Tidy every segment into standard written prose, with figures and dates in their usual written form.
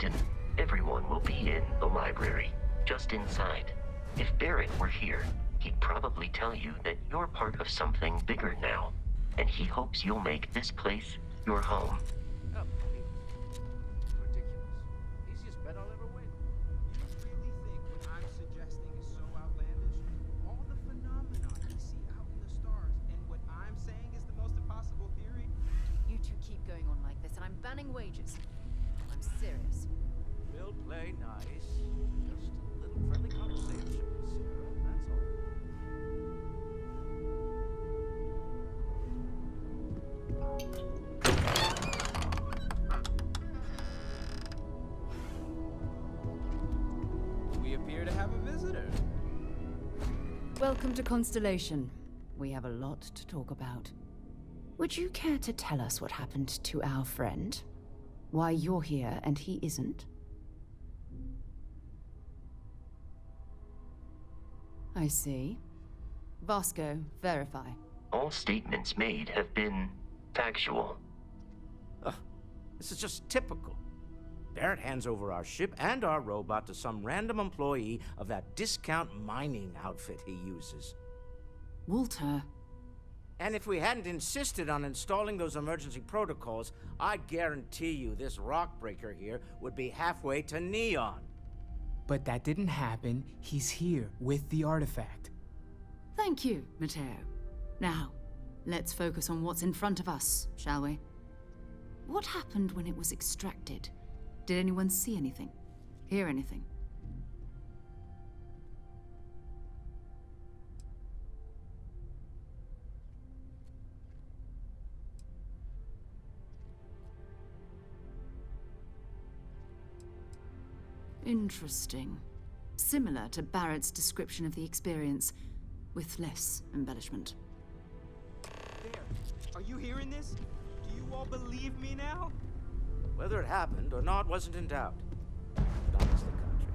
Captain. Everyone will be in the library, just inside. If Barrett were here, he'd probably tell you that you're part of something bigger now, and he hopes you'll make this place your home. Oh, ridiculous. Easiest bet I'll ever win. You really think what I'm suggesting is so outlandish? All the phenomena we see out in the stars, and what I'm saying is the most impossible theory? You two keep going on like this, and I'm banning wages. I'm serious. We'll play nice. Just a little friendly conversation, Sarah, that's all. We appear to have a visitor. Welcome to Constellation. We have a lot to talk about. Would you care to tell us what happened to our friend? Why you're here and he isn't? I see. Vasco, verify. All statements made have been factual. Ugh, this is just typical. Barrett hands over our ship and our robot to some random employee of that discount mining outfit he uses. Walter. And if we hadn't insisted on installing those emergency protocols, I guarantee you this rock breaker here would be halfway to Neon. But that didn't happen. He's here with the artifact. Thank you, Matteo. Now, let's focus on what's in front of us, shall we? What happened when it was extracted? Did anyone see anything? Hear anything? Interesting. Similar to Barrett's description of the experience, with less embellishment. There. Are you hearing this? Do you all believe me now? Whether it happened or not wasn't in doubt. But honestly, Country,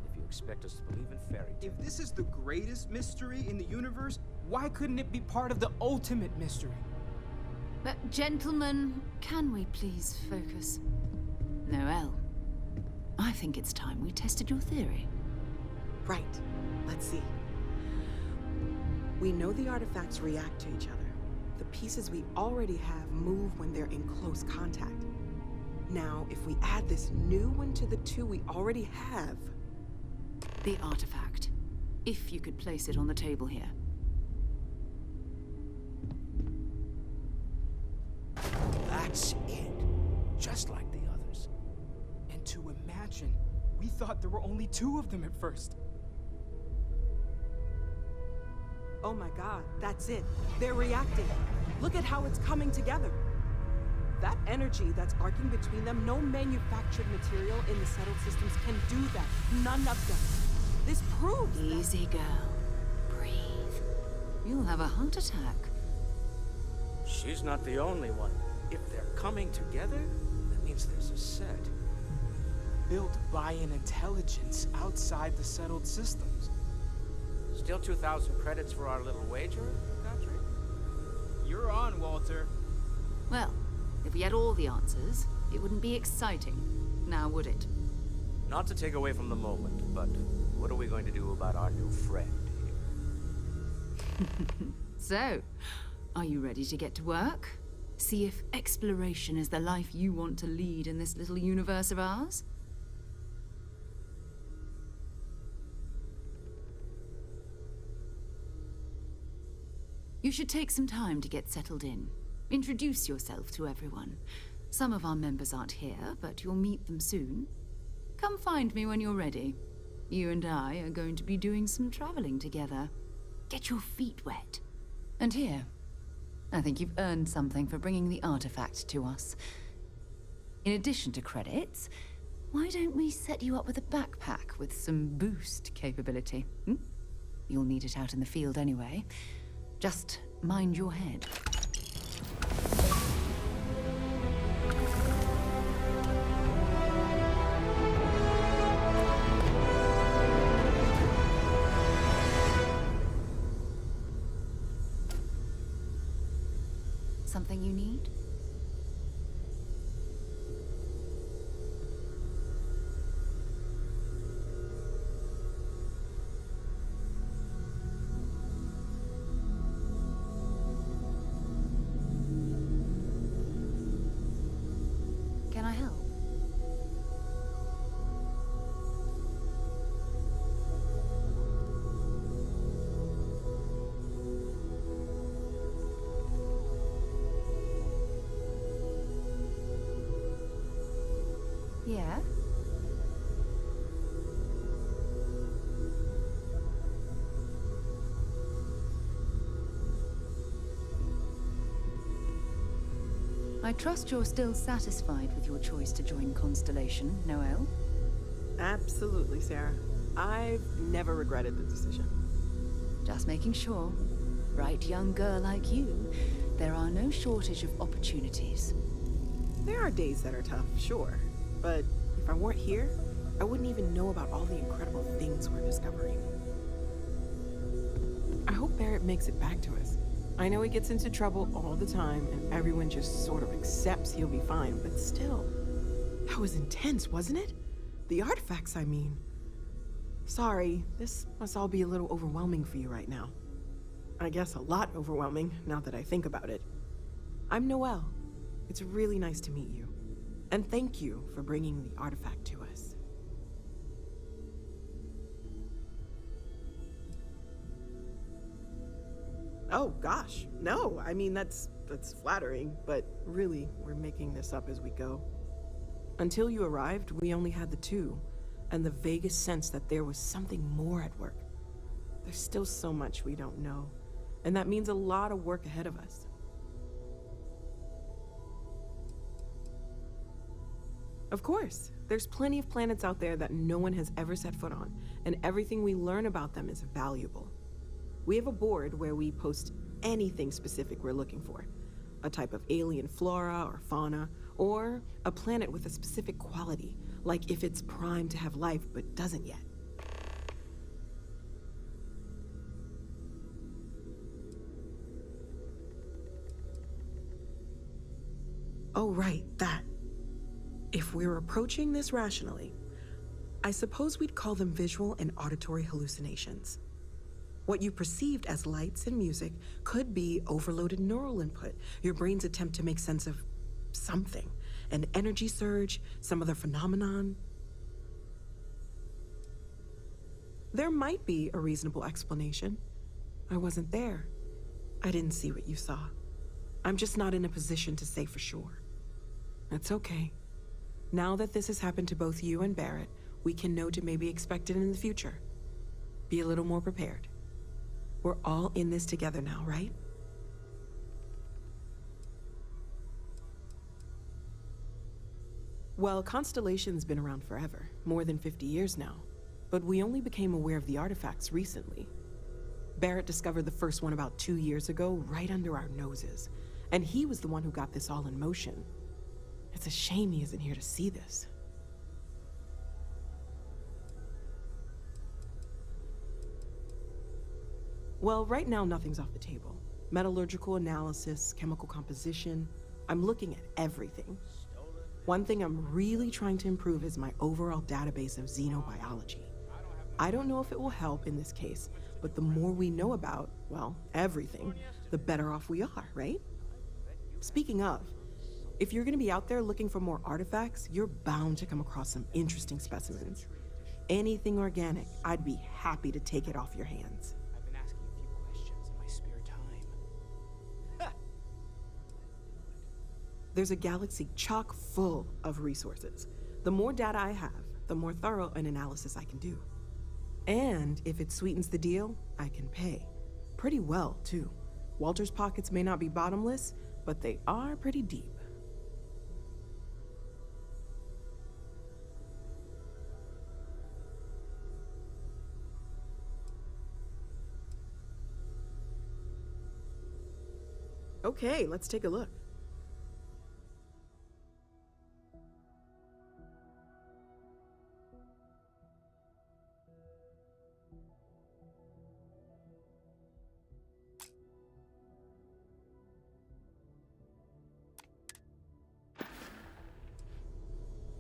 if you expect us to believe in fairy tales... If this is the greatest mystery in the universe, Why couldn't it be part of the ultimate mystery? But gentlemen, can we please focus? Noel, I think it's time we tested your theory. Right. Let's see. We know the artifacts react to each other. The pieces we already have move when they're in close contact. Now, if we add this new one to the two we already have... The artifact. If you could place it on the table here. That's it. Just like the others. And to imagine, we thought there were only 2 of them at first. Oh my god, that's it. They're reacting. Look at how it's coming together. That energy that's arcing between them, no manufactured material in the settled systems can do that. None of them. This proves that... Easy, girl. Breathe. You'll have a heart attack. She's not the only one. If they're coming together, that means there's a set. Built by an intelligence outside the settled systems. Still 2,000 credits for our little wager, Country? you're on, Walter. Well, if we had all the answers, it wouldn't be exciting. Now, would it? Not to take away from the moment, but what are we going to do about our new friend here? So, are you ready to get to work? See if exploration is the life you want to lead in this little universe of ours? You should take some time to get settled in. Introduce yourself to everyone. Some of our members aren't here, but you'll meet them soon. Come find me when you're ready. You and I are going to be doing some traveling together. Get your feet wet. And here, I think you've earned something for bringing the artifact to us. In addition to credits, why don't we set you up with a backpack with some boost capability? You'll need it out in the field anyway. Just mind your head. Something you need? Yeah? I trust you're still satisfied with your choice to join Constellation, Noelle? Absolutely, Sarah. I've never regretted the decision. Just making sure. Bright young girl like you, there are no shortage of opportunities. There are days that are tough, sure. But if I weren't here, I wouldn't even know about all the incredible things we're discovering. I hope Barrett makes it back to us. I know he gets into trouble all the time, and everyone just sort of accepts he'll be fine, but still. That was intense, wasn't it? The artifacts, I mean. Sorry, this must all be a little overwhelming for you right now. I guess a lot overwhelming, now that I think about it. I'm Noelle. It's really nice to meet you. And thank you for bringing the artifact to us. Oh, gosh. No, I mean, that's flattering, but really, we're making this up as we go. Until you arrived, we only had the two, and the vaguest sense that there was something more at work. There's still so much we don't know, and that means a lot of work ahead of us. Of course, there's plenty of planets out there that no one has ever set foot on, and everything we learn about them is valuable. We have a board where we post anything specific we're looking for. A type of alien flora or fauna, or a planet with a specific quality, like if it's primed to have life but doesn't yet. Oh, right, that. If we're approaching this rationally, I suppose we'd call them visual and auditory hallucinations. What you perceived as lights and music could be overloaded neural input, your brain's attempt to make sense of something, an energy surge, some other phenomenon. There might be a reasonable explanation. I wasn't there. I didn't see what you saw. I'm just not in a position to say for sure. That's okay. Now that this has happened to both you and Barrett, we can know to maybe expect it in the future. Be a little more prepared. We're all in this together now, right? Well, Constellation's been around forever, more than 50 years now. But we only became aware of the artifacts recently. Barrett discovered the first one about 2 years ago, right under our noses. And he was the one who got this all in motion. It's a shame he isn't here to see this. Well, right now nothing's off the table. Metallurgical analysis, chemical composition. I'm looking at everything. One thing I'm really trying to improve is my overall database of xenobiology. I don't know if it will help in this case, but the more we know about, well, everything, the better off we are, right? Speaking of, if you're gonna be out there looking for more artifacts, you're bound to come across some interesting specimens. Anything organic, I'd be happy to take it off your hands. I've been asking a few questions in my spare time. There's a galaxy chock full of resources. The more data I have, the more thorough an analysis I can do. And if it sweetens the deal, I can pay. Pretty well, too. Walter's pockets may not be bottomless, but they are pretty deep. Okay, let's take a look.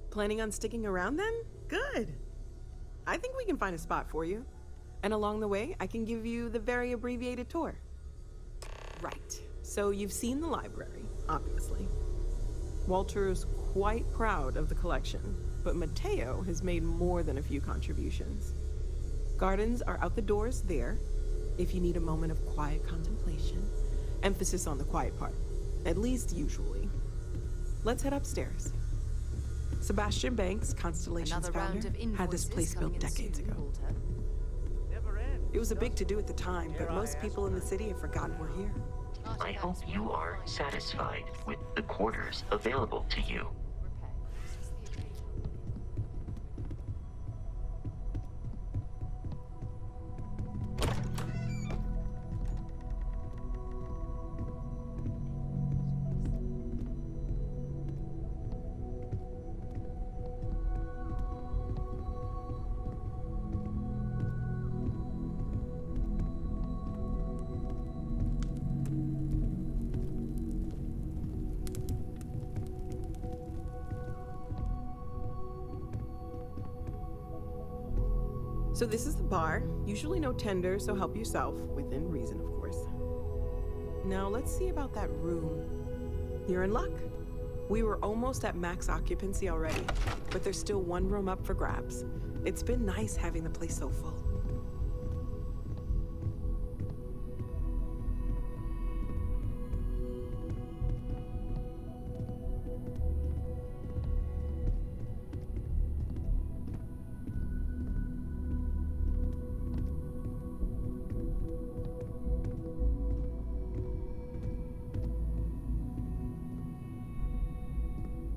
Planning on sticking around then? Good. I think we can find a spot for you. And along the way, I can give you the very abbreviated tour. Right. So you've seen the library, obviously. Walter's quite proud of the collection, but Mateo has made more than a few contributions. Gardens are out the doors there, if you need a moment of quiet contemplation. Emphasis on the quiet part, at least usually. Let's head upstairs. Sebastian Banks, Constellation's Another round founder, of had this invoices place built coming in decades soon, ago. Walter. It was a big to-do at the time, but most people in the city have forgotten we're here. I hope you are satisfied with the quarters available to you. So this is the bar. Usually no tender, so help yourself, within reason, of course. Now let's see about that room. You're in luck. We were almost at max occupancy already, but there's still one room up for grabs. It's been nice having the place so full.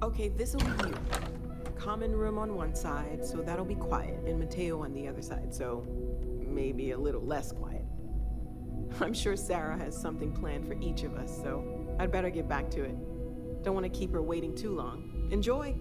Okay, this'll be you. Common room on one side, so that'll be quiet, and Mateo on the other side, so maybe a little less quiet. I'm sure Sarah has something planned for each of us, so I'd better get back to it. Don't want to keep her waiting too long. Enjoy!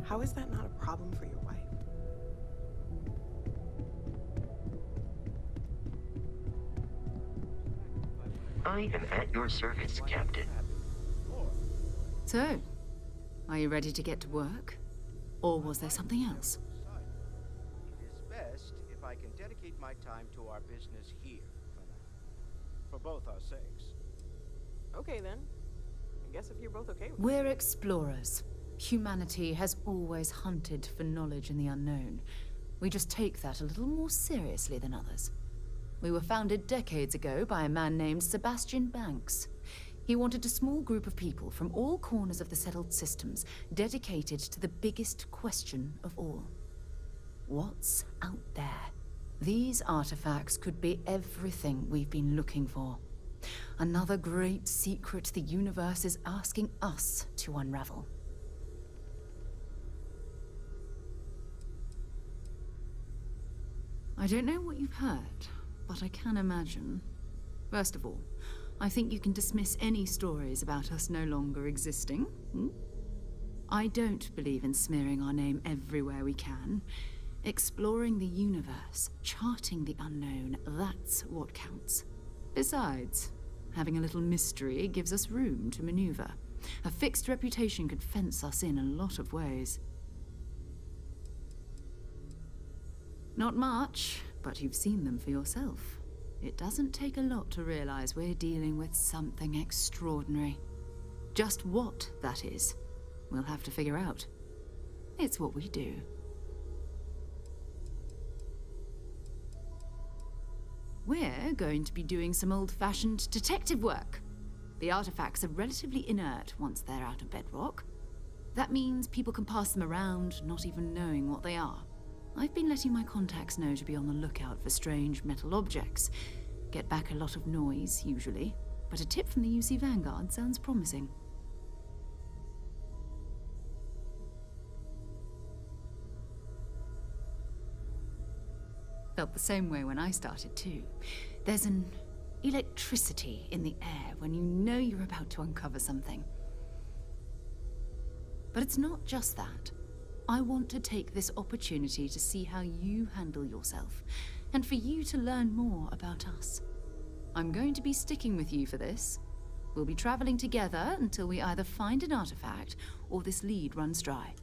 How is that not a problem for your wife? I am at your service, Captain. So, are you ready to get to work? Or was there something else? It is best if I can dedicate my time to our business here for now. For both our sakes. Okay then. I guess if you're both okay with it. We're explorers. Humanity has always hunted for knowledge in the unknown. We just take that a little more seriously than others. We were founded decades ago by a man named Sebastian Banks. He wanted a small group of people from all corners of the settled systems dedicated to the biggest question of all. What's out there? These artifacts could be everything we've been looking for. Another great secret the universe is asking us to unravel. I don't know what you've heard, but I can imagine. First of all, I think you can dismiss any stories about us no longer existing. I don't believe in smearing our name everywhere we can. Exploring the universe, charting the unknown, that's what counts. Besides, having a little mystery gives us room to maneuver. A fixed reputation could fence us in a lot of ways. Not much, but you've seen them for yourself. It doesn't take a lot to realize we're dealing with something extraordinary. Just what that is, we'll have to figure out. It's what we do. We're going to be doing some old-fashioned detective work. The artifacts are relatively inert once they're out of bedrock. That means people can pass them around, not even knowing what they are. I've been letting my contacts know to be on the lookout for strange metal objects. Get back a lot of noise, usually, but a tip from the UC Vanguard sounds promising. Felt the same way when I started too. There's an electricity in the air when you know you're about to uncover something. But it's not just that. I want to take this opportunity to see how you handle yourself, and for you to learn more about us. I'm going to be sticking with you for this. We'll be traveling together until we either find an artifact or this lead runs dry.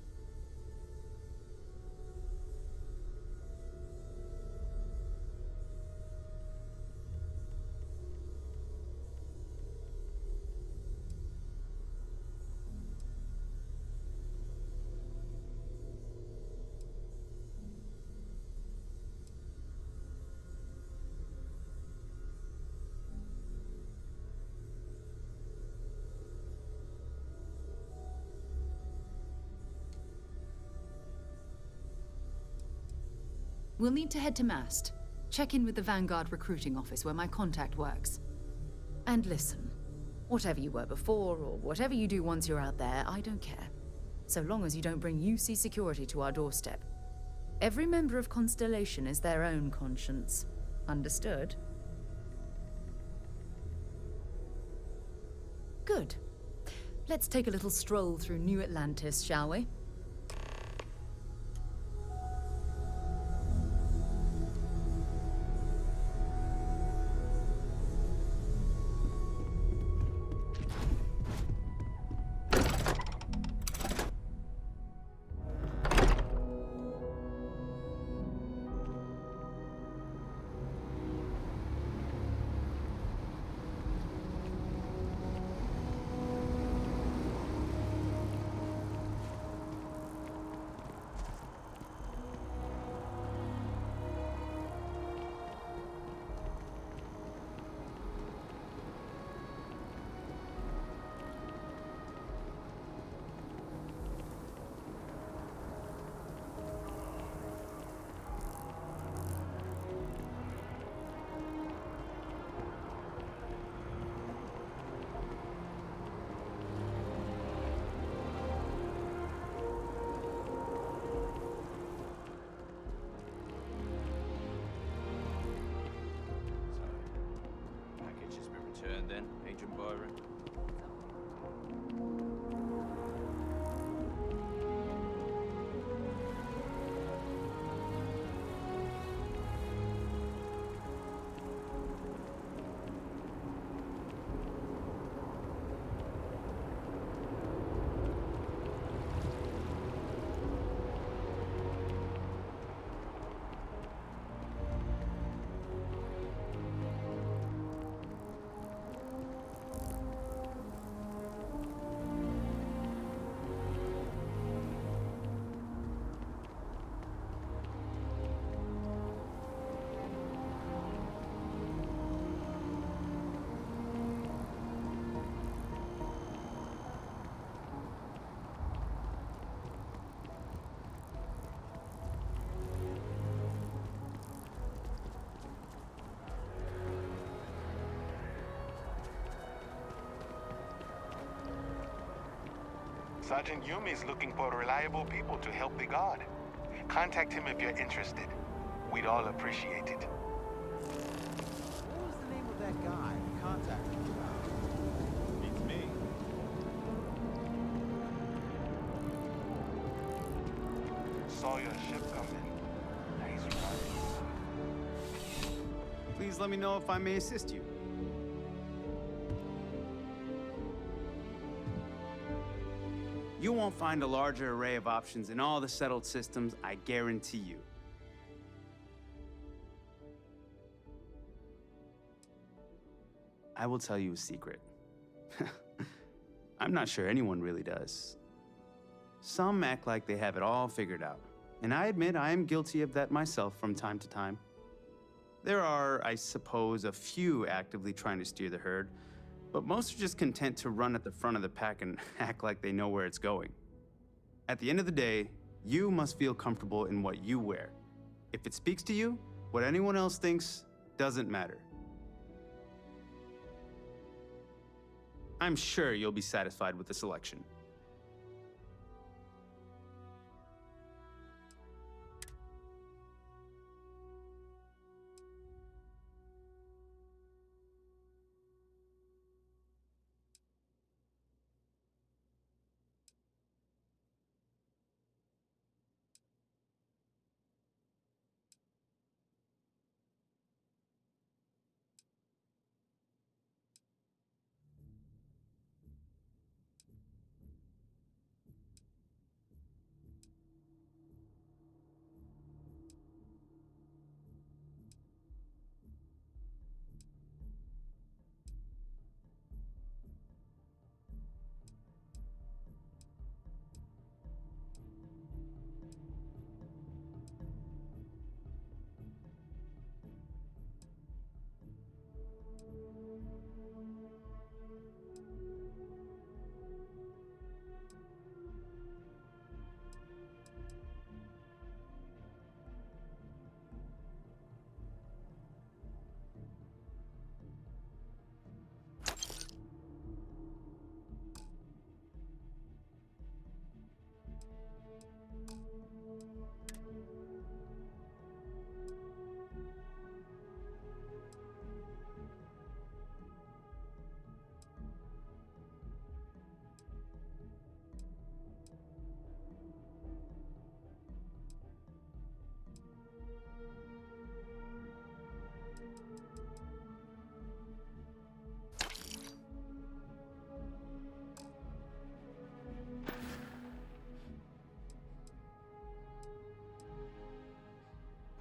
We'll need to head to Mast. Check in with the Vanguard recruiting office where my contact works. And listen, whatever you were before, or whatever you do once you're out there, I don't care. So long as you don't bring UC security to our doorstep. Every member of Constellation is their own conscience. Understood? Good. Let's take a little stroll through New Atlantis, shall we? Turn then, Agent Byron. Sergeant Yumi's looking for reliable people to help the Guard. Contact him if you're interested. We'd all appreciate it. What was the name of that guy we contacted you about? Beats me. Saw your ship come in. Nice run. Please let me know if I may assist you. You won't find a larger array of options in all the settled systems, I guarantee you. I will tell you a secret. I'm not sure anyone really does. Some act like they have it all figured out, and I admit I am guilty of that myself from time to time. There are, I suppose, a few actively trying to steer the herd, but most are just content to run at the front of the pack and act like they know where it's going. At the end of the day, you must feel comfortable in what you wear. If it speaks to you, what anyone else thinks doesn't matter. I'm sure you'll be satisfied with the selection.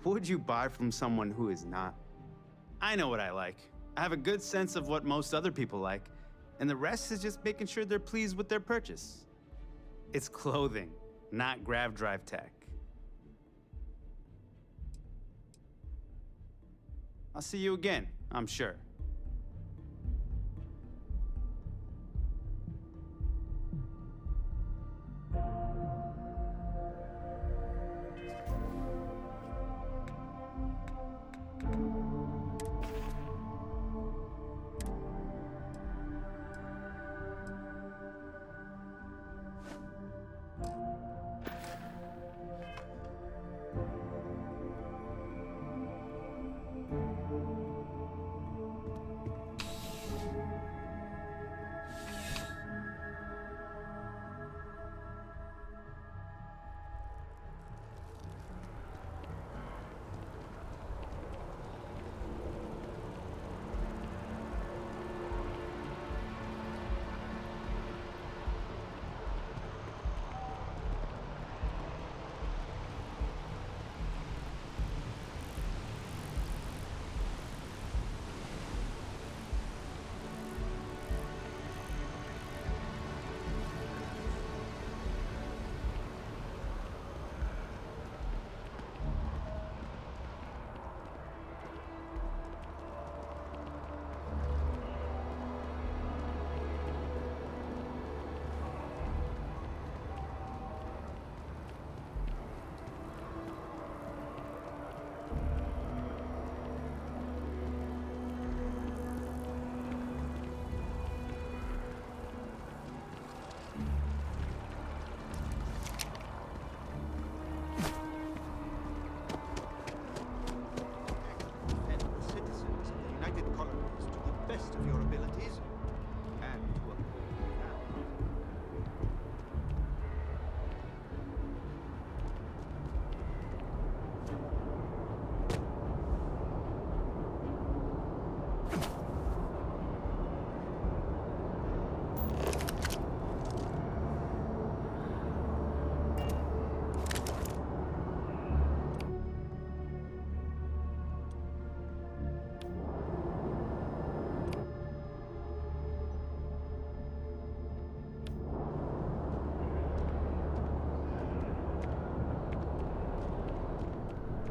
What would you buy from someone who is not? I know what I like. I have a good sense of what most other people like, and the rest is just making sure they're pleased with their purchase. It's clothing, not grav drive tech. I'll see you again, I'm sure.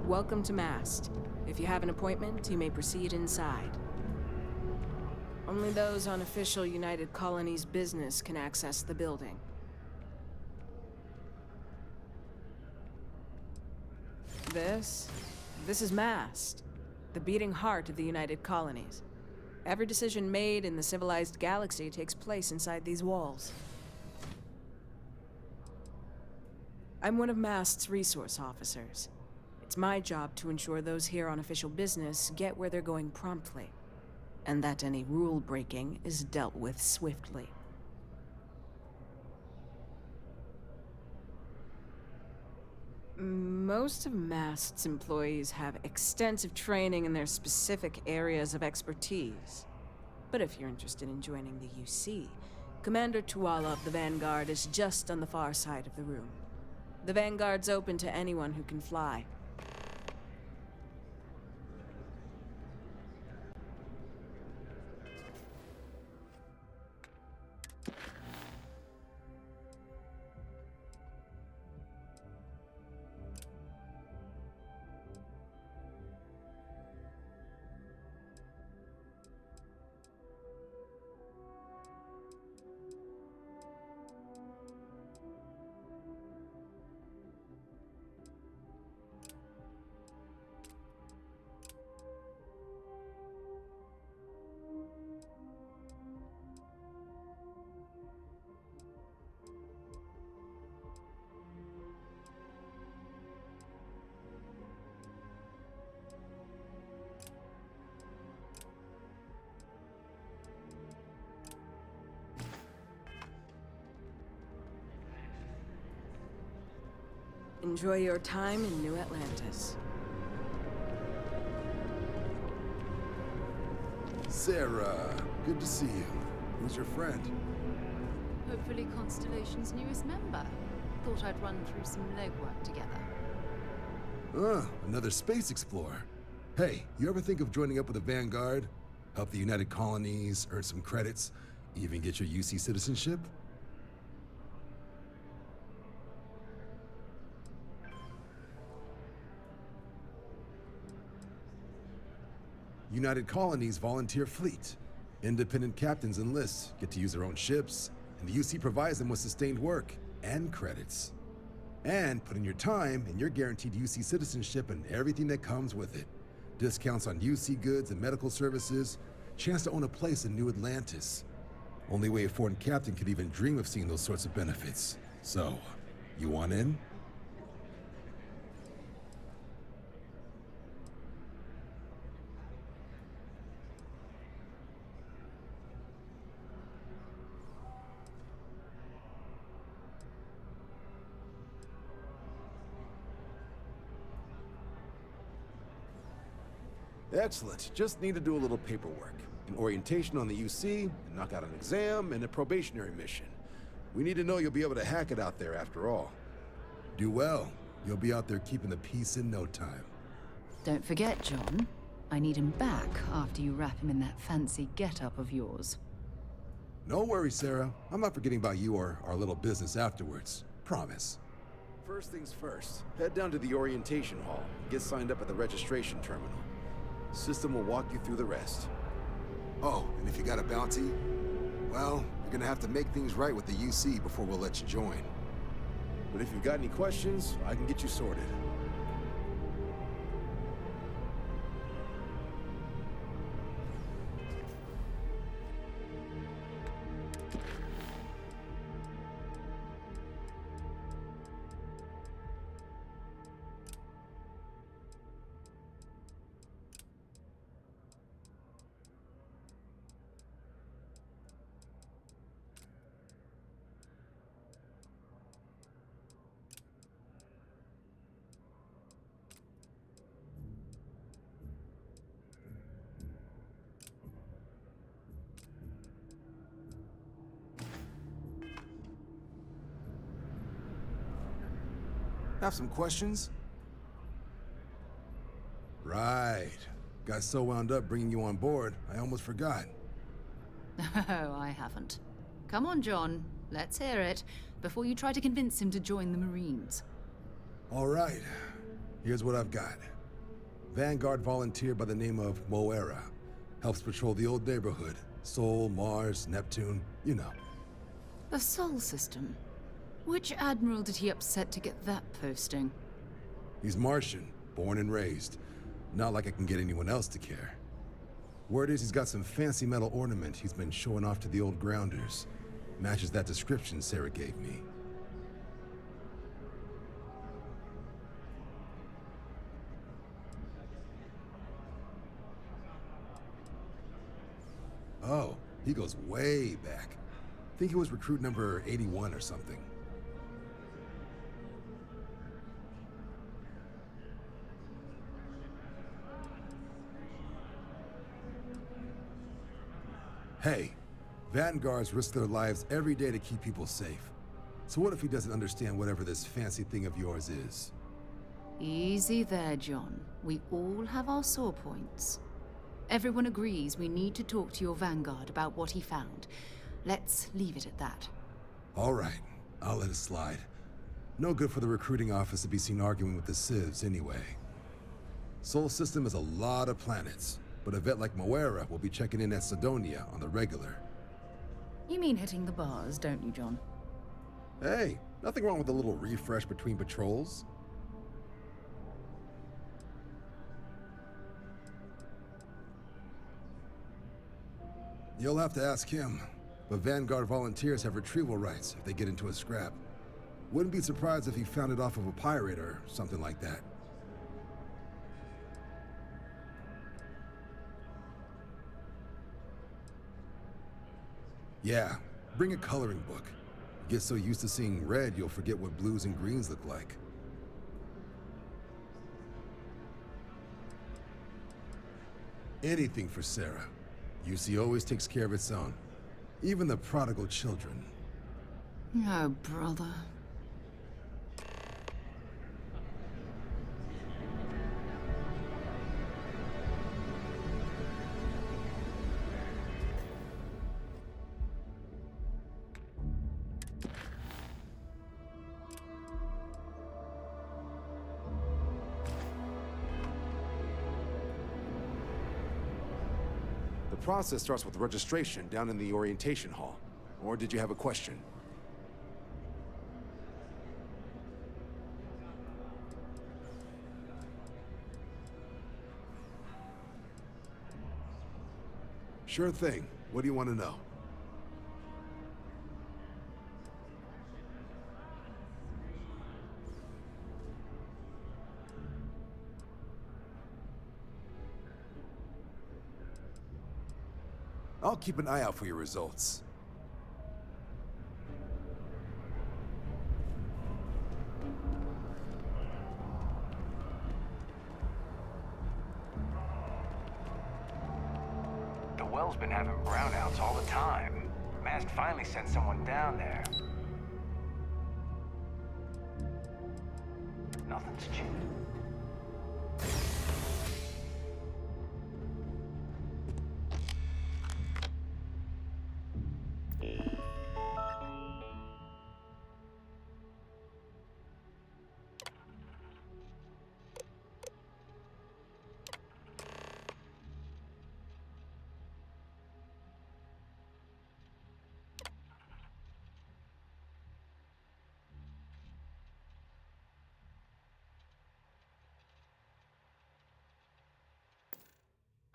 Welcome to Mast. If you have an appointment, you may proceed inside. Only those on official United Colonies business can access the building. This is Mast, the beating heart of the United Colonies. Every decision made in the civilized galaxy takes place inside these walls. I'm one of Mast's resource officers. It's my job to ensure those here on official business get where they're going promptly, and that any rule breaking is dealt with swiftly. Most of Mast's employees have extensive training in their specific areas of expertise. But if you're interested in joining the UC, Commander Tuala of the Vanguard is just on the far side of the room. The Vanguard's open to anyone who can fly. Enjoy your time in New Atlantis. Sarah, good to see you. Who's your friend? Hopefully Constellation's newest member. Thought I'd run through some legwork together. Another space explorer. Hey, you ever think of joining up with the Vanguard? Help the United Colonies, earn some credits, even get your UC citizenship? United Colonies volunteer fleet. Independent captains enlist, get to use their own ships, and the UC provides them with sustained work and credits. And put in your time, and you're guaranteed UC citizenship and everything that comes with it. Discounts on UC goods and medical services, chance to own a place in New Atlantis. Only way a foreign captain could even dream of seeing those sorts of benefits. So, you want in? Excellent. Just need to do a little paperwork. An orientation on the UC, knock out an exam, and a probationary mission. We need to know you'll be able to hack it out there after all. Do well. You'll be out there keeping the peace in no time. Don't forget, John. I need him back after you wrap him in that fancy get-up of yours. No worries, Sarah. I'm not forgetting about you or our little business afterwards. Promise. First things first, head down to the orientation hall. Get signed up at the registration terminal. System will walk you through the rest. Oh, and if you got a bounty, well, you're gonna have to make things right with the UC before we'll let you join. But if you've got any questions, I can get you sorted. Have some questions? Right. Got so wound up bringing you on board, I almost forgot. Oh, I haven't. Come on, John. Let's hear it, before you try to convince him to join the Marines. All right. Here's what I've got. Vanguard volunteer by the name of Moera. Helps patrol the old neighborhood. Sol, Mars, Neptune, you know. The Sol system? Which admiral did he upset to get that posting? He's Martian, born and raised. Not like I can get anyone else to care. Word is he's got some fancy metal ornament he's been showing off to the old grounders. Matches that description Sarah gave me. Oh, he goes way back. Think he was recruit number 81 or something. Hey, Vanguards risk their lives every day to keep people safe. So what if he doesn't understand whatever this fancy thing of yours is? Easy there, John. We all have our sore points. Everyone agrees we need to talk to your Vanguard about what he found. Let's leave it at that. All right, I'll let it slide. No good for the recruiting office to be seen arguing with the civs anyway. Sol System is a lot of planets, but a vet like Moera will be checking in at Sidonia on the regular. You mean hitting the bars, don't you, John? Hey, nothing wrong with a little refresh between patrols. You'll have to ask him, but Vanguard volunteers have retrieval rights if they get into a scrap. Wouldn't be surprised if he found it off of a pirate or something like that. Yeah, bring a coloring book. Get so used to seeing red, you'll forget what blues and greens look like. Anything for Sarah. UC always takes care of its own. Even the prodigal children. Oh, brother. The process starts with registration down in the orientation hall. Or did you have a question? Sure thing. What do you want to know? I'll keep an eye out for your results. The well's been having brownouts all the time. Mast finally sent someone down there. Nothing's changed.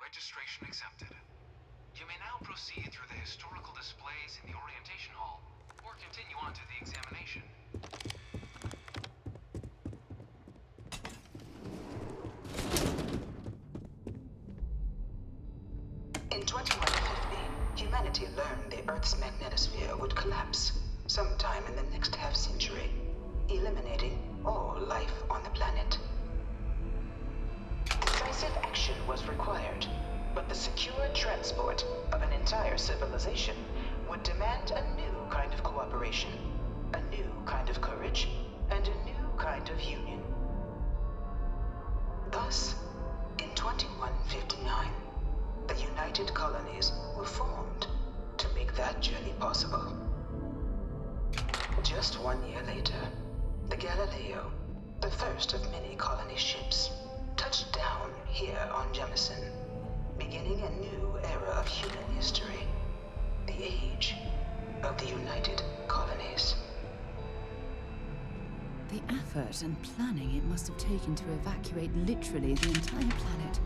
Registration accepted. You may now proceed through the historical displays in the orientation hall, or continue on to the examination. In 2150, humanity learned the Earth's magnetosphere would collapse sometime in the next half-century, eliminating all life on the planet. Decisive action was required, but the secure transport of an entire civilization would demand a new kind of cooperation, a new kind of courage, and a new kind of union. Thus, in 2159, the United Colonies were formed to make that journey possible. Just 1 year later, the Galileo, the first of many colony ships, touched down here on Jemison, beginning a new era of human history. The age of the United Colonies. The effort and planning it must have taken to evacuate literally the entire planet.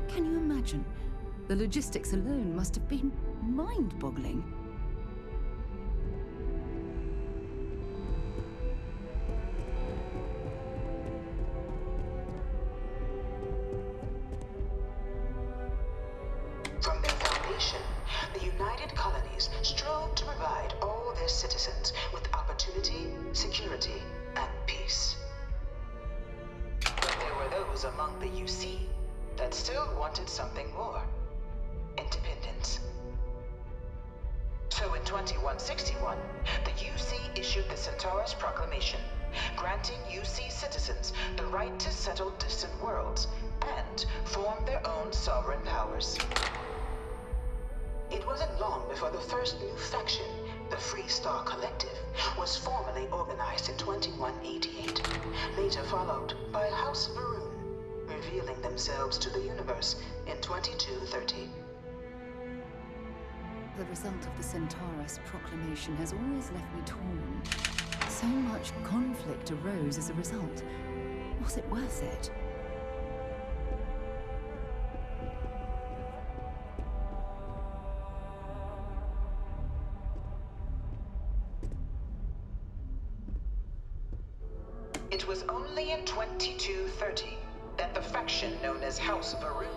Can you imagine? The logistics alone must have been mind-boggling. From their foundation, the United Colonies strove to provide all their citizens with opportunity, security, and peace. But there were those among the UC that still wanted something more. Independence. So in 2161, the UC issued the Centaurus Proclamation, granting UC citizens the right to settle distant worlds and form their own sovereign powers. It wasn't long before the first new faction, the Freestar Collective, was formally organized in 2188, later followed by House Varun, revealing themselves to the universe in 2230. The result of the Centaurus Proclamation has always left me torn. So much conflict arose as a result. Was it worth it? It was only in 2230 that the faction known as House Varun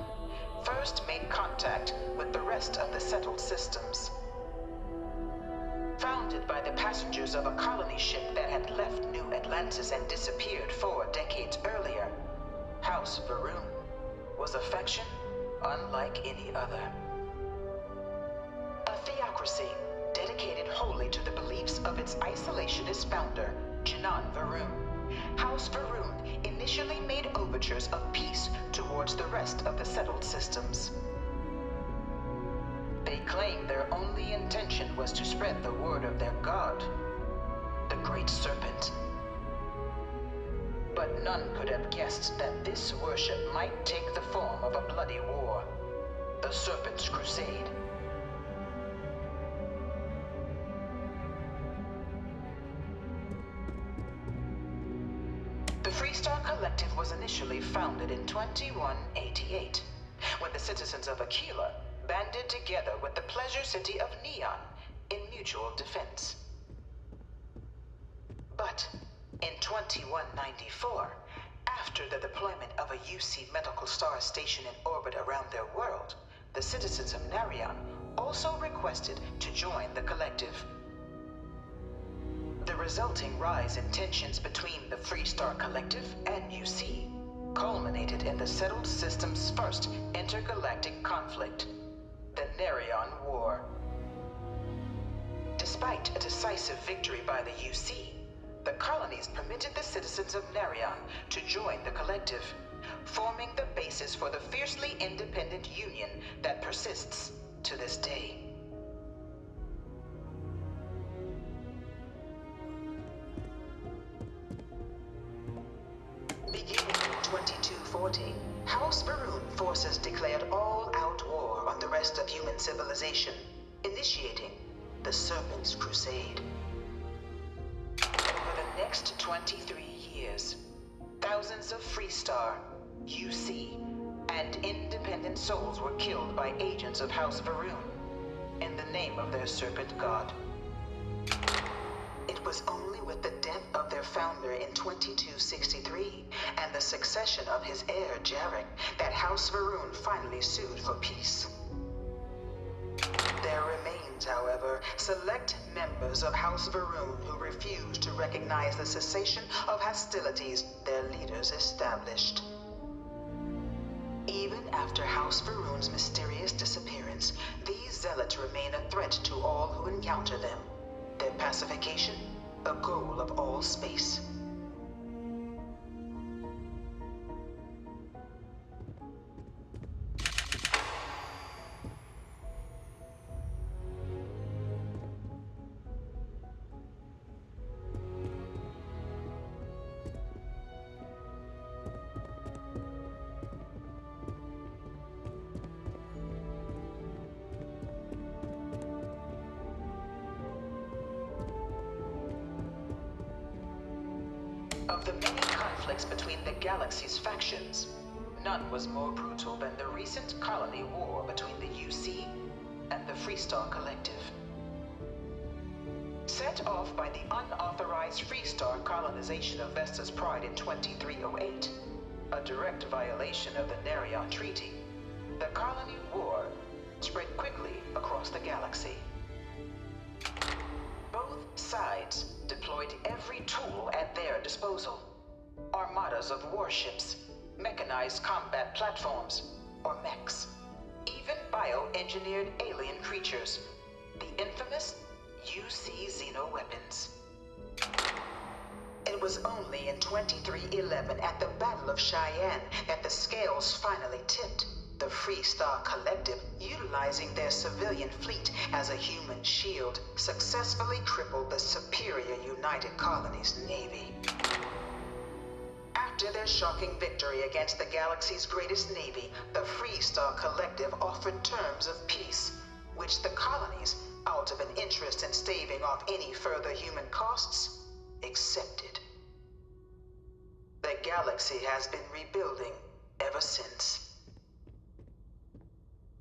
first made contact with the rest of the settled systems. Founded by the passengers of a colony ship that had left New Atlantis and disappeared 4 decades earlier, House Varun was a faction unlike any other. A theocracy dedicated wholly to the beliefs of its isolationist founder, Janan Varun. House Varun initially made overtures of peace towards the rest of the settled systems. They claimed their only intention was to spread the word of their god, the Great Serpent. But none could have guessed that this worship might take the form of a bloody war, the Serpent's Crusade. The Freestar Collective was initially founded in 2188, when the citizens of Aquila banded together with the pleasure city of Neon in mutual defense. But in 2194, after the deployment of a UC medical star station in orbit around their world, the citizens of Narion also requested to join the collective. The resulting rise in tensions between the Freestar Collective and UC culminated in the settled system's first intergalactic conflict, the Narion War. Despite a decisive victory by the UC, the colonies permitted the citizens of Narion to join the collective, forming the basis for the fiercely independent union that persists to this day. Beginning in 2240, House Varun forces declared all-out war on the rest of human civilization, initiating the Serpent's Crusade. Over the next 23 years, thousands of Freestar, UC, and independent souls were killed by agents of House Varun in the name of their serpent god. It was only with the death of their founder in 2263 and the succession of his heir, Jarek, that House Varun finally sued for peace. There remains, however, select members of House Varun who refuse to recognize the cessation of hostilities their leaders established. Even after House Varun's mysterious disappearance, these zealots remain a threat to all who encounter them. Their pacification, a goal of all space. Of the many conflicts between the galaxy's factions, none was more brutal than the recent colony war between the UC and the Freestar Collective. Set off by the unauthorized Freestar colonization of Vesta's Pride in 2308, a direct violation of the Nerion Treaty, the colony war spread quickly across the galaxy. Both sides deployed every tool at their disposal. Armadas of warships, mechanized combat platforms, or mechs, even bioengineered alien creatures, the infamous UC xeno-weapons. It was only in 2311 at the Battle of Cheyenne that the scales finally tipped. The Freestar Collective, utilizing their civilian fleet as a human shield, successfully crippled the superior United Colonies Navy. After their shocking victory against the galaxy's greatest navy, the Freestar Collective offered terms of peace, which the colonies, out of an interest in staving off any further human costs, accepted. The galaxy has been rebuilding ever since.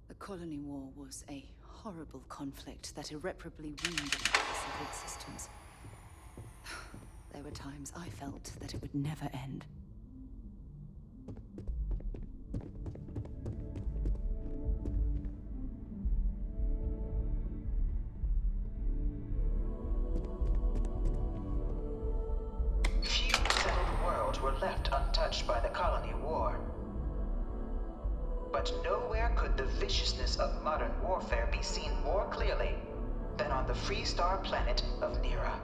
The Colony War was a horrible conflict that irreparably wounded the settled systems. There were times I felt that it would never end. Few settled worlds were left untouched by the Colony War. But nowhere could the viciousness of modern warfare be seen more clearly than on the Freestar planet of Nera.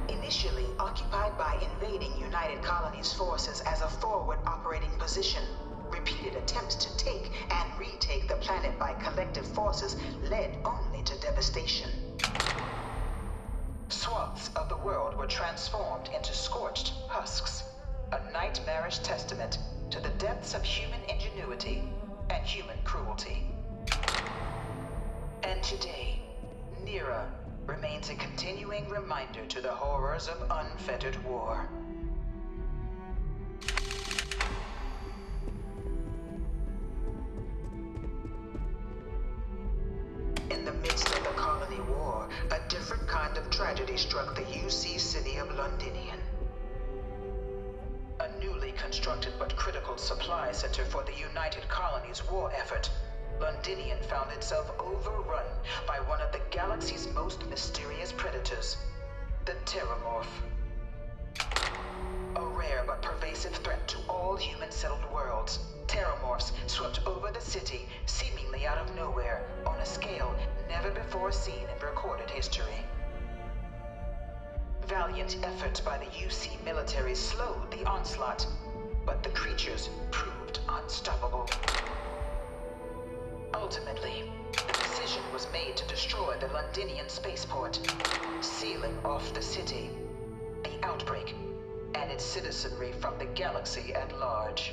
Initially occupied by invading United Colonies forces as a forward operating position, repeated attempts to take and retake the planet by collective forces led only to devastation. Swaths of the world were transformed into scorched husks, a nightmarish testament to the depths of human ingenuity and human cruelty. And today, Nera remains a continuing reminder to the horrors of unfettered war. In the midst of the Colony War, a different kind of tragedy struck the UC city of Londinian. A newly constructed but critical supply center for the United Colonies war effort, Londinian found itself overrun by one of the galaxy's most mysterious predators, the Terramorph. A rare but pervasive threat to all human-settled worlds, Terramorphs swept over the city, seemingly out of nowhere, on a scale never before seen in recorded history. Valiant efforts by the UC military slowed the onslaught, but the creatures proved unstoppable. Ultimately, the decision was made to destroy the Londinian spaceport, sealing off the city, the outbreak, and its citizenry from the galaxy at large.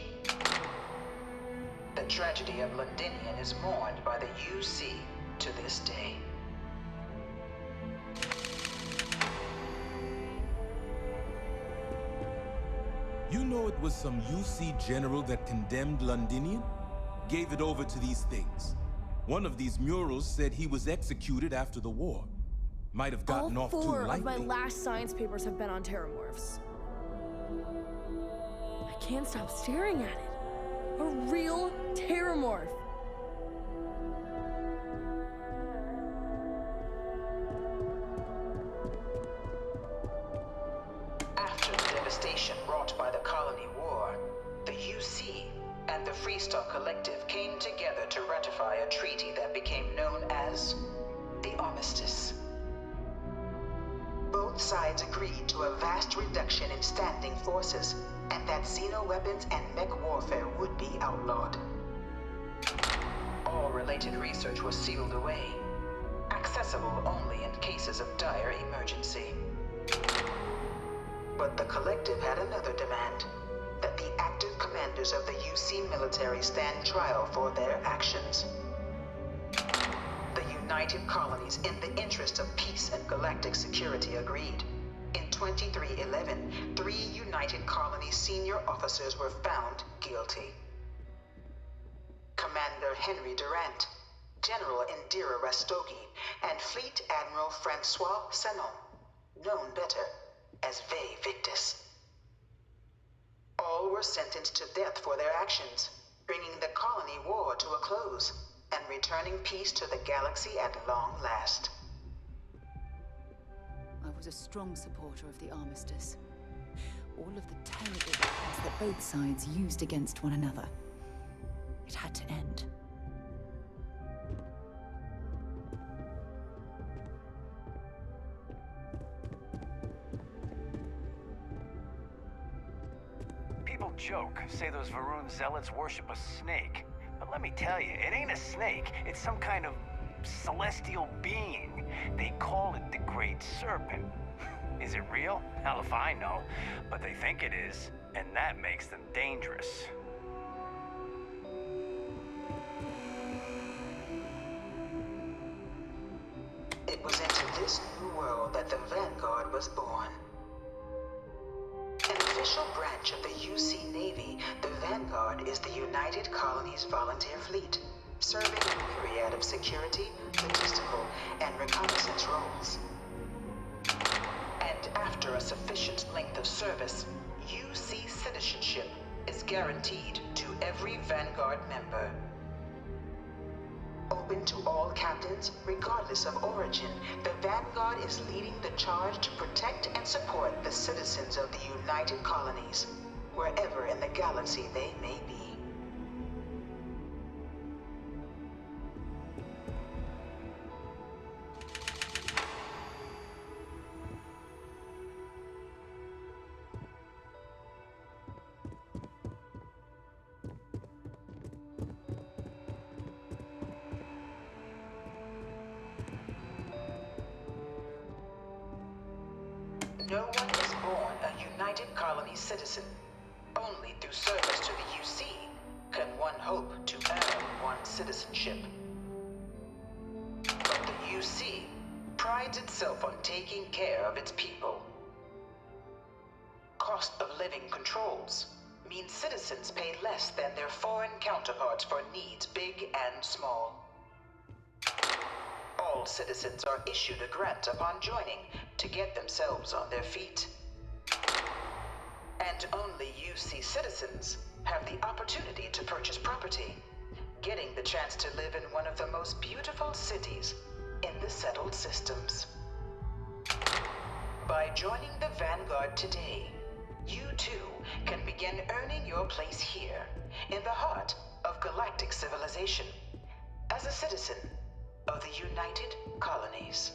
The tragedy of Londinian is mourned by the UC to this day. You know it was some UC general that condemned Londinian? Gave it over to these things. One of these murals said he was executed after the war. Might have gotten off too lightly. All 4 of my last science papers have been on Terramorphs. I can't stop staring at it. A real Terramorph. After the devastation wrought by the Colony War, the UC and the Freestar Collective came together to ratify a treaty that became known as the Armistice. Both sides agreed to a vast reduction in standing forces, and that xeno-weapons and mech warfare would be outlawed. All related research was sealed away, accessible only in cases of dire emergency. But the Collective had another demand, that the active commanders of the UC military stand trial for their actions. The United Colonies, in the interest of peace and galactic security, agreed. In 2311, 3 United Colonies senior officers were found guilty. Commander Henry Durant, General Indira Rastogi, and Fleet Admiral Francois Sanon, known better as Ve Victus. All were sentenced to death for their actions, bringing the colony war to a close and returning peace to the galaxy at long last. I was a strong supporter of the armistice. All of the terrible weapons that both sides used against one another. It had to end. People joke, say those Varun zealots worship a snake. But let me tell you, it ain't a snake. It's some kind of celestial being. They call it the Great Serpent. Is it real? Hell if I know. But they think it is, and that makes them dangerous. It was into this new world that the Vanguard was born. An official branch of the UC Navy, the Vanguard is the United Colonies Volunteer Fleet, serving a myriad of security, logistical, and reconnaissance roles. And after a sufficient length of service, UC citizenship is guaranteed to every Vanguard member. Open to all captains, regardless of origin, the Vanguard is leading the charge to protect and support the citizens of the United Colonies, wherever in the galaxy they may be. No one is born a United Colonies citizen. Only through service to the UC can one hope to earn one's citizenship. But the UC prides itself on taking care of its people. Cost of living controls mean citizens pay less than their foreign counterparts for needs big and small. All citizens are issued a grant upon joining to get themselves on their feet. And only UC citizens have the opportunity to purchase property, getting the chance to live in one of the most beautiful cities in the settled systems. By joining the Vanguard today, you too can begin earning your place here, in the heart of galactic civilization, as a citizen of the United Colonies.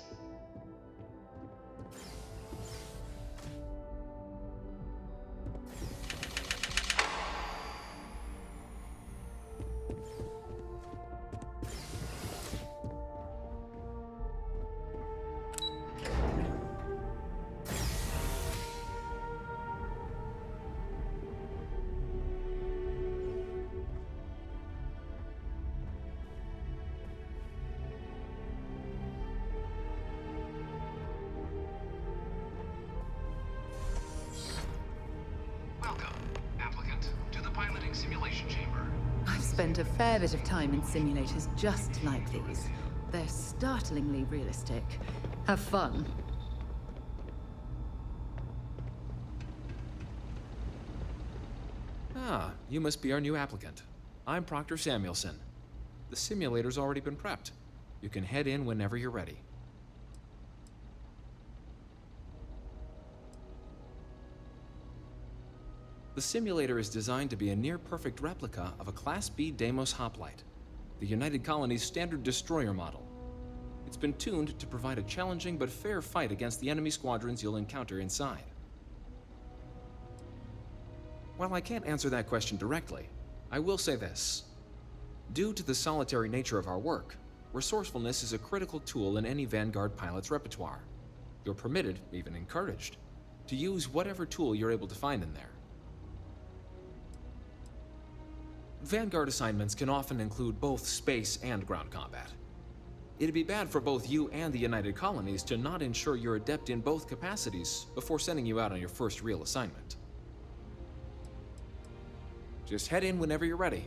Welcome, applicant, to the piloting simulation chamber. I've spent a fair bit of time in simulators just like these. They're startlingly realistic. Have fun. Ah, you must be our new applicant. I'm Proctor Samuelson. The simulator's already been prepped. You can head in whenever you're ready. The simulator is designed to be a near-perfect replica of a Class B Deimos hoplite, the United Colonies' standard destroyer model. It's been tuned to provide a challenging but fair fight against the enemy squadrons you'll encounter inside. While I can't answer that question directly, I will say this. Due to the solitary nature of our work, resourcefulness is a critical tool in any Vanguard pilot's repertoire. You're permitted, even encouraged, to use whatever tool you're able to find in there. Vanguard assignments can often include both space and ground combat. It'd be bad for both you and the United Colonies to not ensure you're adept in both capacities before sending you out on your first real assignment. Just head in whenever you're ready.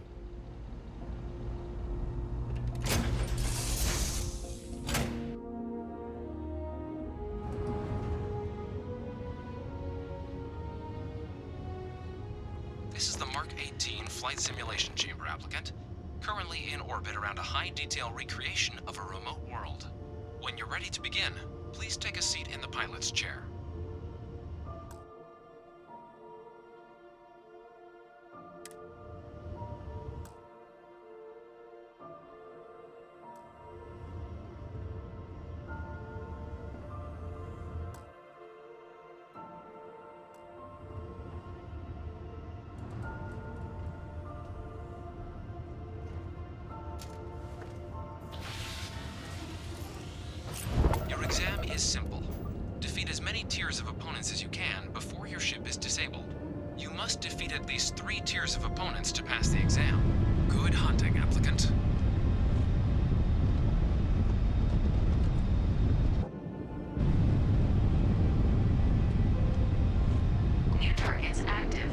This is the Mark 18 Flight Simulation Chamber applicant, currently in orbit around a high-detail recreation of a remote world. When you're ready to begin, please take a seat in the pilot's chair. Your exam is simple. Defeat as many tiers of opponents as you can before your ship is disabled. You must defeat at least 3 tiers of opponents to pass the exam. Good hunting, applicant. New targets active.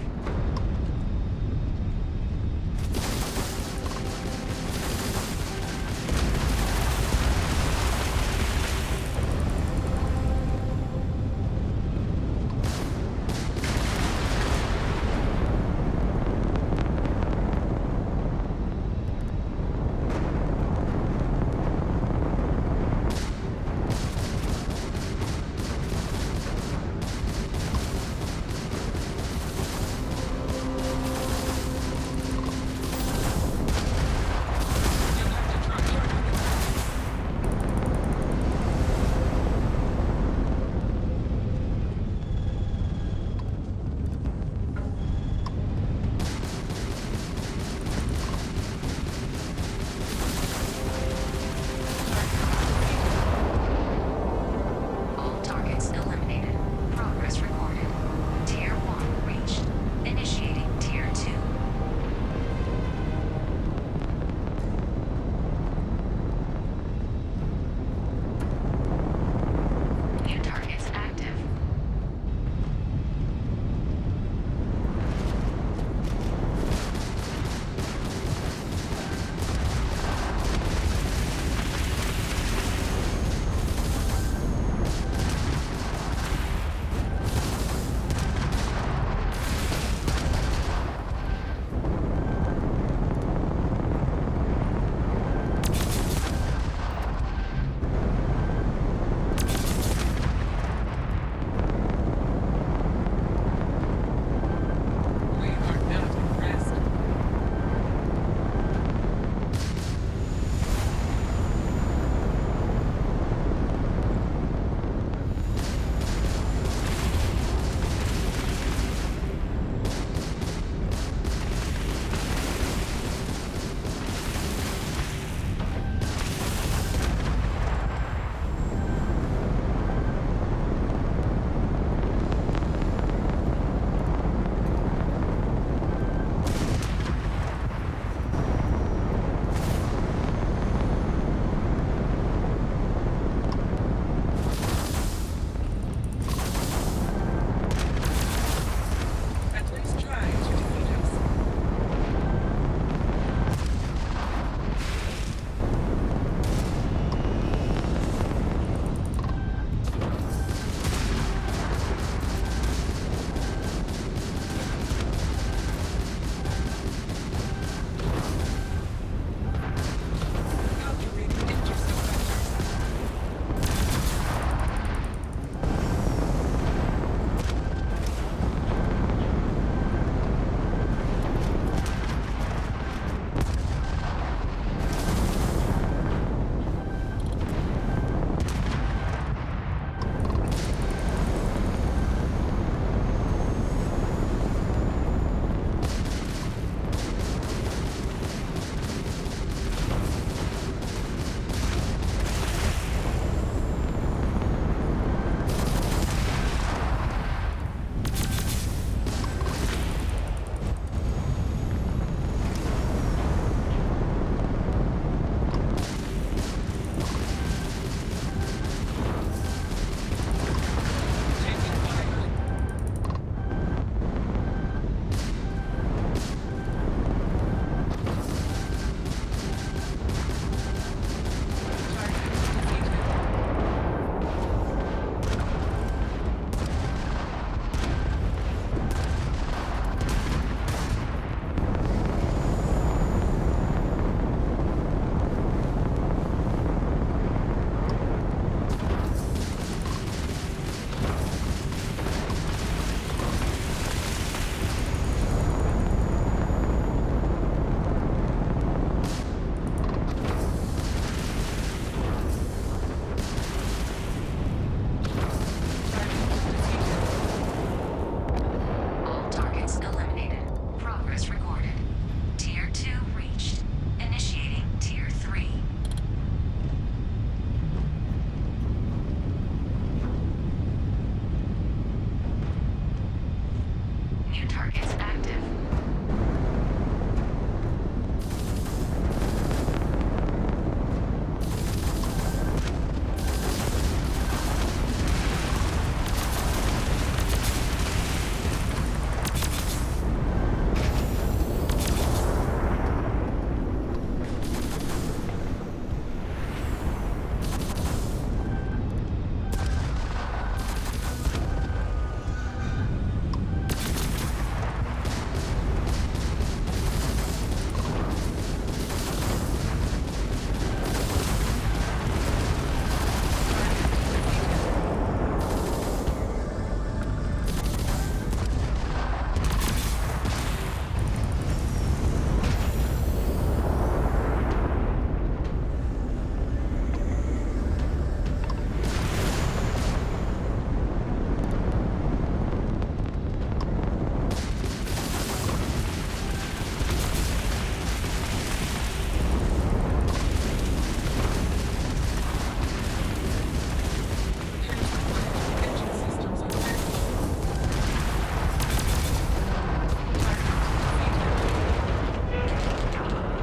New targets active.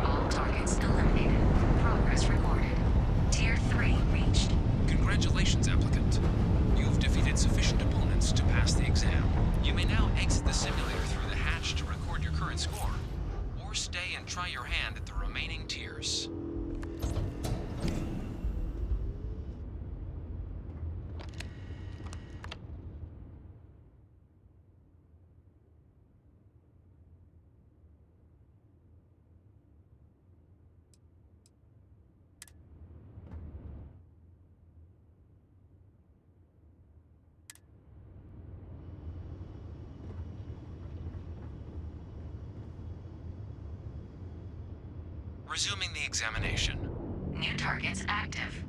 All targets eliminated. Progress recorded. Tier 3 reached. Congratulations, applicant. You've defeated sufficient opponents to pass the exam. You may now exit the simulator through the hatch to record your current score, or stay and try your hand at the remaining tiers. Resuming the examination. New targets active.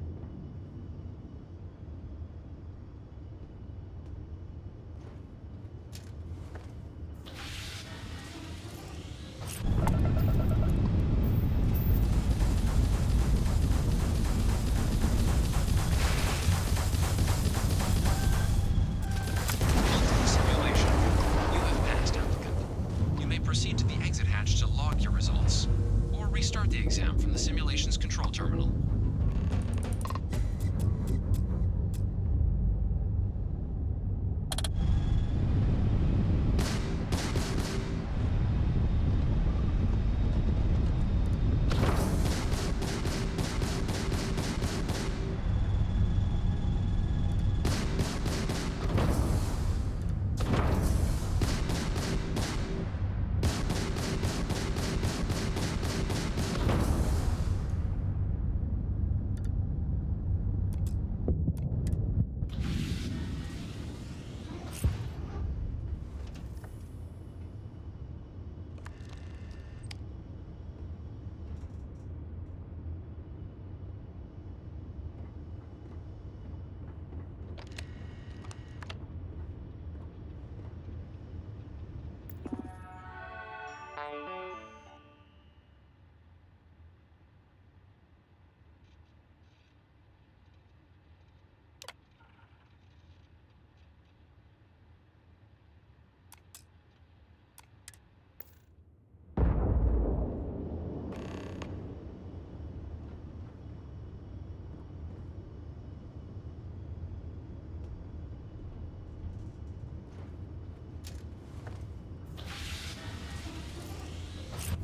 Welcome to the simulation. You have passed, applicant. You may proceed to the exit hatch to log your results, or restart the exam from the simulation's control terminal.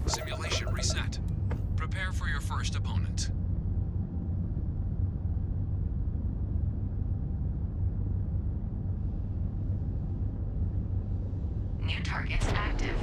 Simulation reset. Prepare for your first opponent. New targets active.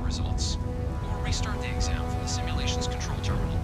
results, or restart the exam from the simulation's control terminal.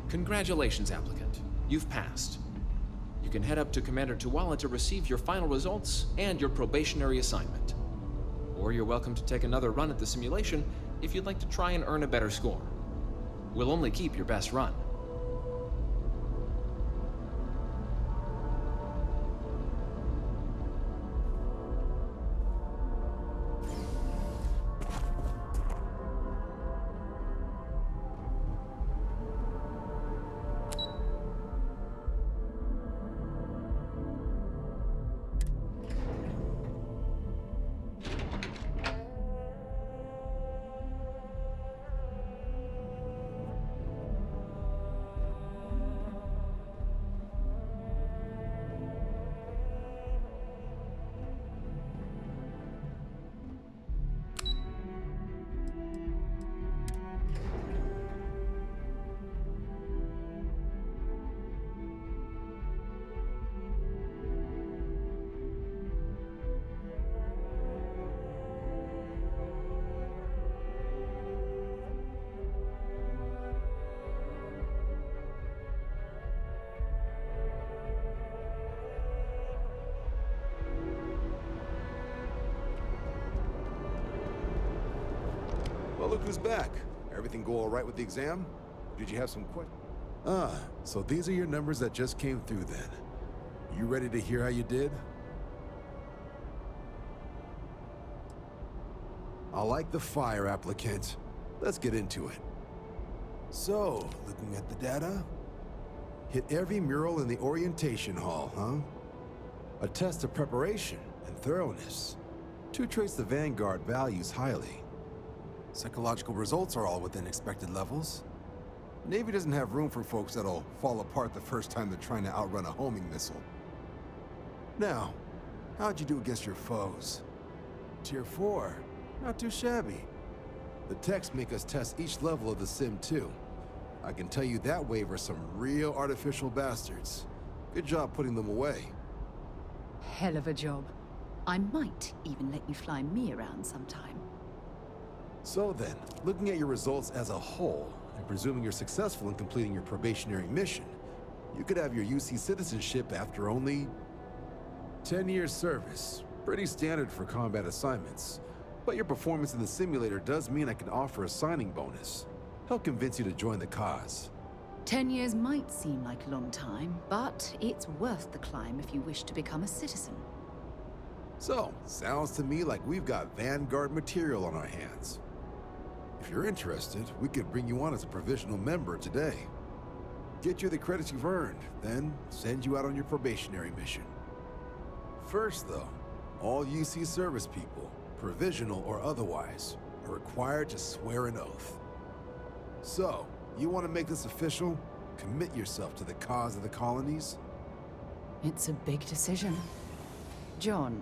Congratulations, applicant. You've passed. You can head up to Commander Tuwala to receive your final results and your probationary assignment. Or you're welcome to take another run at the simulation if you'd like to try and earn a better score. We'll only keep your best run. Well, look who's back. Everything go all right with the exam? Did you have some questions? So these are your numbers that just came through then. You ready to hear how you did? I like the fire, applicant. Let's get into it. So, looking at the data, hit every mural in the orientation hall, huh? A test of preparation and thoroughness. Two traits the Vanguard values highly. Psychological results are all within expected levels. Navy doesn't have room for folks that'll fall apart the first time they're trying to outrun a homing missile. Now, how'd you do against your foes? Tier 4, not too shabby. The techs make us test each level of the sim too. I can tell you that wave are some real artificial bastards. Good job putting them away. Hell of a job. I might even let you fly me around sometime. So then, looking at your results as a whole, and presuming you're successful in completing your probationary mission, you could have your UC citizenship after only 10 years service. Pretty standard for combat assignments. But your performance in the simulator does mean I can offer a signing bonus. Help convince you to join the cause. 10 years might seem like a long time, but it's worth the climb if you wish to become a citizen. So, sounds to me like we've got Vanguard material on our hands. If you're interested, we could bring you on as a provisional member today. Get you the credits you've earned, then send you out on your probationary mission. First though, all UC service people, provisional or otherwise, are required to swear an oath. So, you want to make this official? Commit yourself to the cause of the colonies? It's a big decision. John,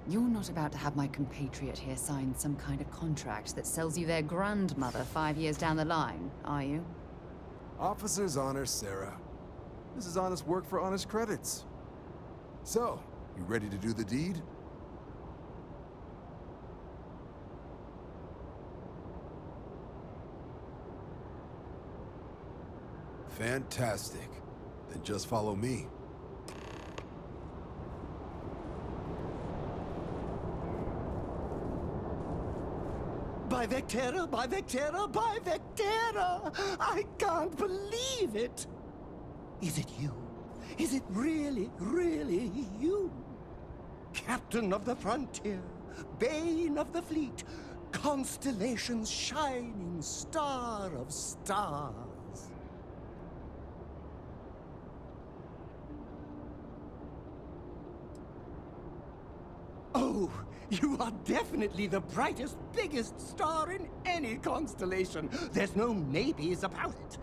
you're not about to have my compatriot here sign some kind of contract that sells you their grandmother 5 years down the line, are you? Officer's honor, Sarah. This is honest work for honest credits. So, you ready to do the deed? Fantastic. Then just follow me. By By Vectera, by Vectera, by Vectera! I can't believe it! Is it you? Is it really, really you? Captain of the frontier, bane of the fleet, constellation's shining star of stars. Oh, you are definitely the brightest, biggest star in any constellation. There's no maybes about it.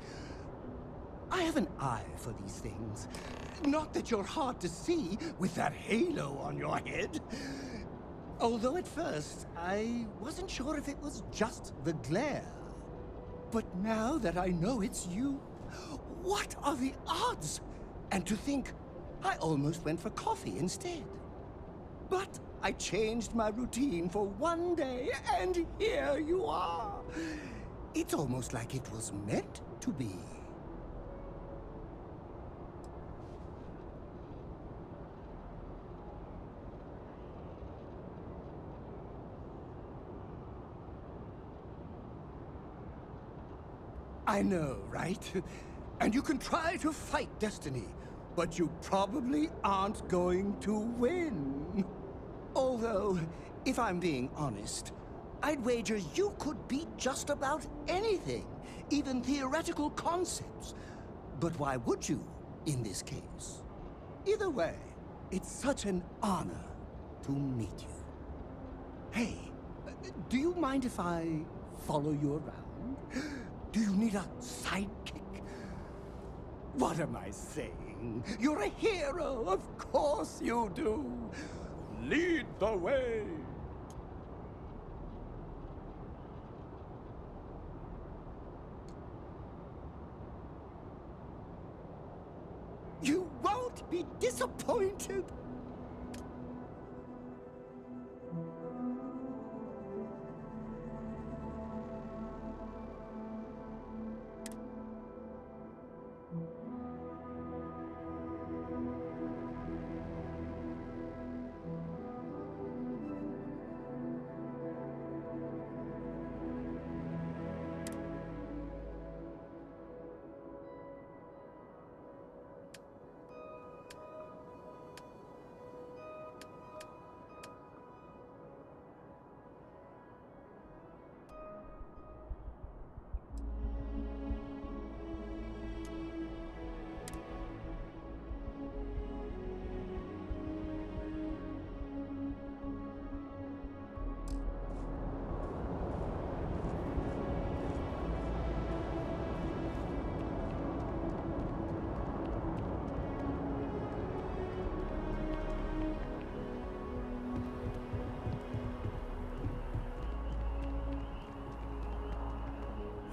I have an eye for these things. Not that you're hard to see with that halo on your head. Although at first, I wasn't sure if it was just the glare. But now that I know it's you, what are the odds? And to think, I almost went for coffee instead. But I changed my routine for one day, and here you are. It's almost like it was meant to be. I know, right? And you can try to fight destiny, but you probably aren't going to win. Although, if I'm being honest, I'd wager you could beat just about anything, even theoretical concepts. But why would you, in this case? Either way, it's such an honor to meet you. Hey, do you mind if I follow you around? Do you need a sidekick? What am I saying? You're a hero, of course you do. Lead the way. You won't be disappointed.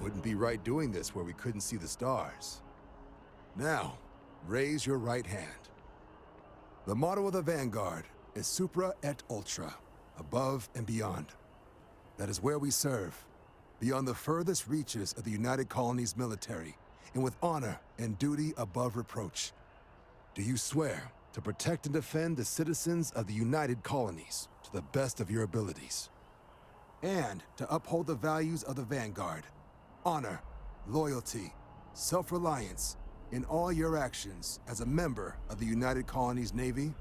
Wouldn't be right doing this where we couldn't see the stars. Now, raise your right hand. The motto of the Vanguard is Supra et Ultra, above and beyond. That is where we serve, beyond the furthest reaches of the United Colonies military, and with honor and duty above reproach. Do you swear to protect and defend the citizens of the United Colonies to the best of your abilities? And to uphold the values of the Vanguard, honor, loyalty, self-reliance in all your actions as a member of the United Colonies Navy?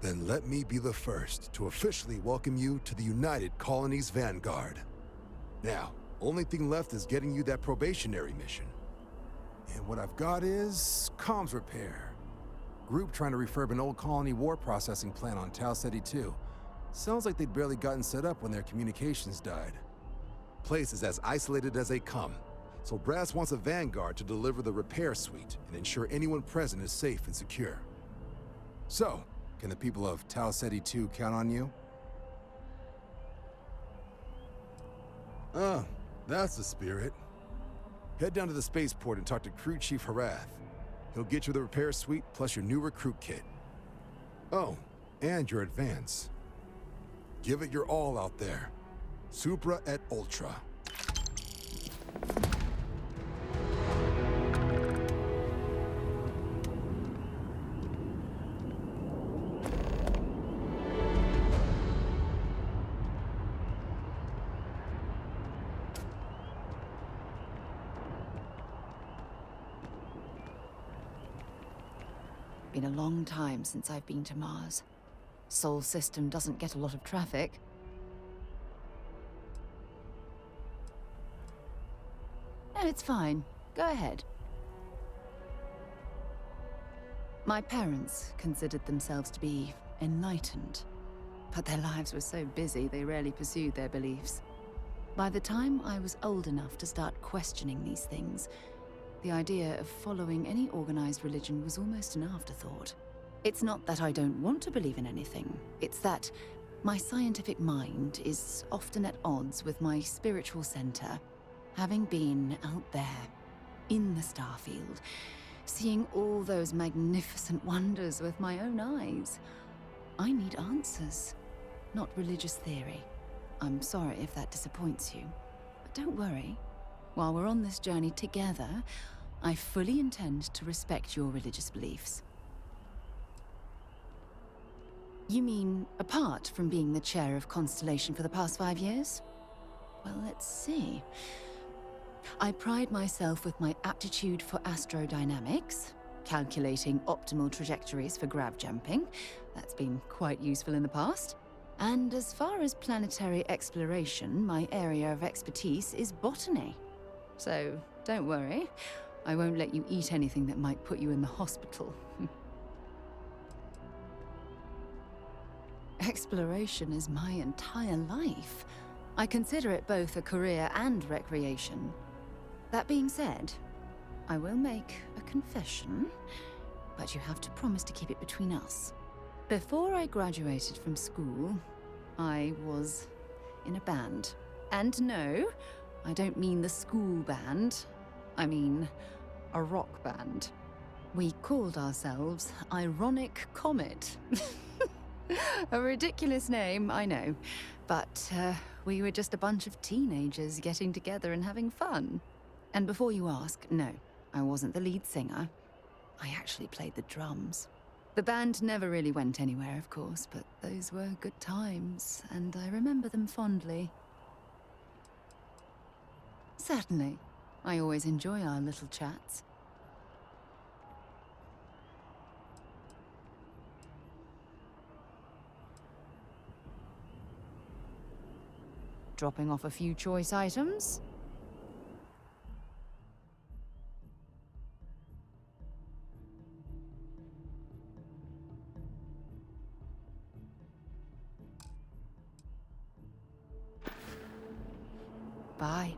Then let me be the first to officially welcome you to the United Colonies Vanguard. Now, only thing left is getting you that probationary mission. And what I've got is comms repair. Group trying to refurb an old colony war processing plant on Tau Ceti 2. Sounds like they'd barely gotten set up when their communications died. Place is as isolated as they come, so Brass wants a Vanguard to deliver the repair suite and ensure anyone present is safe and secure. So, can the people of Tau Ceti 2 count on you? Oh, that's the spirit. Head down to the spaceport and talk to Crew Chief Harath. He'll get you the repair suite plus your new recruit kit. Oh, and your advance. Give it your all out there. Supra et Ultra. Been a long time since I've been to Mars. Sol system doesn't get a lot of traffic. No, it's fine. Go ahead. My parents considered themselves to be enlightened, but their lives were so busy they rarely pursued their beliefs. By the time I was old enough to start questioning these things, the idea of following any organized religion was almost an afterthought. It's not that I don't want to believe in anything, it's that my scientific mind is often at odds with my spiritual center. Having been out there, in the Starfield, seeing all those magnificent wonders with my own eyes, I need answers, not religious theory. I'm sorry if that disappoints you, but don't worry. While we're on this journey together, I fully intend to respect your religious beliefs. You mean apart from being the chair of Constellation for the past 5 years? Well, let's see. I pride myself with my aptitude for astrodynamics, calculating optimal trajectories for grav jumping. That's been quite useful in the past. And as far as planetary exploration, my area of expertise is botany. So don't worry, I won't let you eat anything that might put you in the hospital. Exploration is my entire life. I consider it both a career and recreation. That being said, I will make a confession, but you have to promise to keep it between us. Before I graduated from school, I was in a band. And no, I don't mean the school band. I mean a rock band. We called ourselves Ironic Comet. A ridiculous name, I know. But we were just a bunch of teenagers getting together and having fun. And before you ask, no, I wasn't the lead singer. I actually played the drums. The band never really went anywhere, of course, but those were good times, and I remember them fondly. Certainly. I always enjoy our little chats. Dropping off a few choice items? Bye.